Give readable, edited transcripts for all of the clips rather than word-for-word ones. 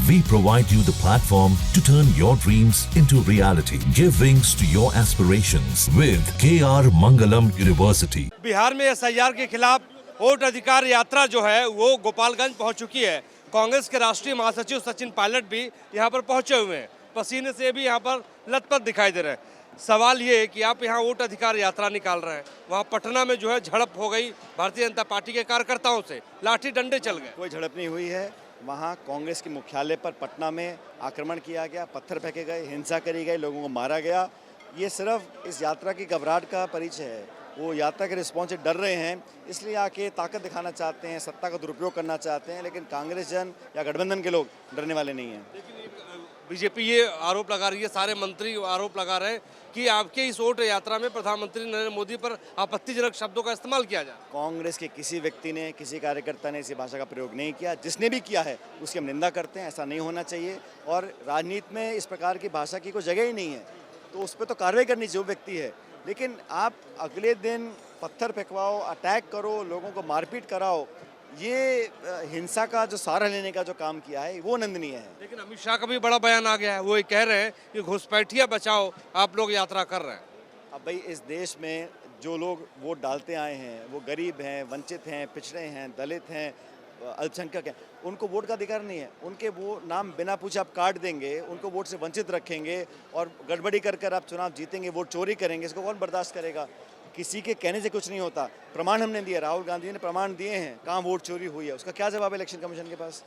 We provide you the platform to turn your dreams into reality. Give wings to your aspirations with KR Mangalam University. Bihar में SIR के खिलाफ vote अधिकार यात्रा जो है वो गोपालगंज पहुंच चुकी है। कांग्रेस के राष्ट्रीय महासचिव सचिन पायलट भी यहां पर पहुंचे हुए हैं। पसीने से भी यहां पर लथपथ दिखाई दे रहे हैं। सवाल ये है कि आप यहां वोट अधिकार यात्रा निकाल रहे हैं, वहां पटना में जो है झड़प हो गई भारतीय जनता पार्टी के कार्यकर्ताओं से, लाठी डंडे चल गए। कोई झड़प नहीं हुई है। वहाँ कांग्रेस के मुख्यालय पर पटना में आक्रमण किया गया, पत्थर फेंके गए, हिंसा करी गई, लोगों को मारा गया। ये सिर्फ इस यात्रा की घबराहट का परिचय है। वो यात्रा के रिस्पॉन्स से डर रहे हैं, इसलिए आके ताकत दिखाना चाहते हैं, सत्ता का दुरुपयोग करना चाहते हैं। लेकिन कांग्रेस जन या गठबंधन के लोग डरने वाले नहीं हैं। बीजेपी ये आरोप लगा रही है, सारे मंत्री आरोप लगा रहे हैं कि आपके इस वोट यात्रा में प्रधानमंत्री नरेंद्र मोदी पर आपत्तिजनक शब्दों का इस्तेमाल किया जाए। कांग्रेस के किसी व्यक्ति ने, किसी कार्यकर्ता ने ऐसी भाषा का प्रयोग नहीं किया। जिसने भी किया है उसकी हम निंदा करते हैं। ऐसा नहीं होना चाहिए और राजनीति में इस प्रकार की भाषा की कोई जगह ही नहीं है, तो उस पर तो कार्रवाई करनी चाहिए जो व्यक्ति है। लेकिन आप अगले दिन पत्थर फेंकवाओ, अटैक करो, लोगों को मारपीट कराओ, ये हिंसा का जो सहारा लेने का जो काम किया है वो निंदनीय है। लेकिन अमित शाह का भी बड़ा बयान आ गया है, वो ये कह रहे हैं कि घुसपैठिया बचाओ आप लोग यात्रा कर रहे हैं। अब भाई इस देश में जो लोग वोट डालते आए हैं वो गरीब हैं, वंचित हैं, पिछड़े हैं, दलित हैं, अल्पसंख्यक हैं। उनको वोट का अधिकार नहीं है। उनके वो नाम बिना पूछे आप काट देंगे, उनको वोट से वंचित रखेंगे और गड़बड़ी कर कर आप चुनाव जीतेंगे, वोट चोरी करेंगे। इसको कौन बर्दाश्त करेगा? किसी के कहने से कुछ नहीं होता। प्रमाण हमने दिए, राहुल गांधी ने प्रमाण दिए हैं कहाँ वोट चोरी हुई है। उसका क्या जवाब है इलेक्शन कमीशन के पास?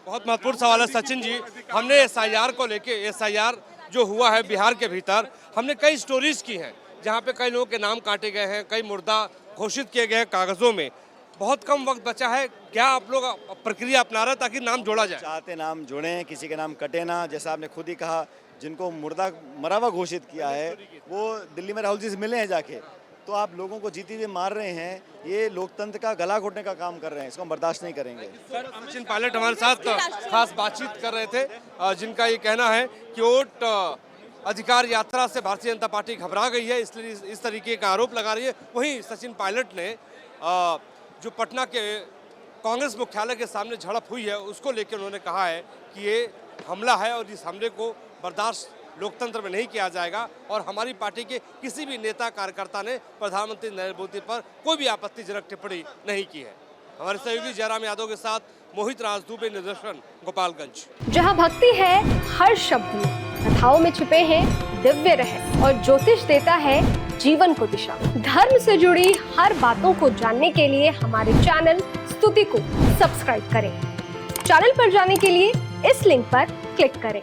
बहुत महत्वपूर्ण सवाल है सचिन जी। हमने एसआईआर को लेके, एसआईआर जो हुआ है बिहार के भीतर, हमने कई स्टोरीज की हैं जहाँ पे कई लोगों के नाम काटे गए हैं, कई मुर्दा घोषित किए गए हैं कागजों में। बहुत कम वक्त बचा है, क्या आप लोग प्रक्रिया अपना रहे ताकि नाम जोड़ा जाए? चाहते नाम जोड़ें, किसी के नाम कटे ना। जैसा आपने खुद ही कहा, जिनको मुर्दा मरा हुआ घोषित किया है वो दिल्ली में राहुल जी से मिले हैं जाके, तो आप लोगों को जीते हुए मार रहे हैं। ये लोकतंत्र का गला घोटने का काम कर रहे हैं, इसको हम बर्दाश्त नहीं करेंगे। सचिन पायलट हमारे साथ खास बातचीत कर रहे थे, जिनका ये कहना है कि वोट अधिकार यात्रा से भारतीय जनता पार्टी घबरा गई है, इसलिए इस तरीके का आरोप लगा रही है। वहीं सचिन पायलट ने जो पटना के कांग्रेस मुख्यालय के सामने झड़प हुई है उसको लेकर उन्होंने कहा है कि ये हमला है और इस हमले को बर्दाश्त लोकतंत्र में नहीं किया जाएगा और हमारी पार्टी के किसी भी नेता कार्यकर्ता ने प्रधानमंत्री नरेंद्र मोदी पर कोई भी आपत्तिजनक टिप्पणी नहीं की है। हमारे सहयोगी जयराम यादव के साथ मोहित राज दुबे, निदर्शन गोपालगंज। जहां भक्ति है हर शब्द में, कथाओं में छुपे हैं दिव्य रहस्य और ज्योतिष देता है जीवन को दिशा। धर्म से जुड़ी हर बातों को जानने के लिए हमारे चैनल स्तुति को सब्सक्राइब करें। चैनल पर जाने के लिए इस लिंक पर क्लिक करें।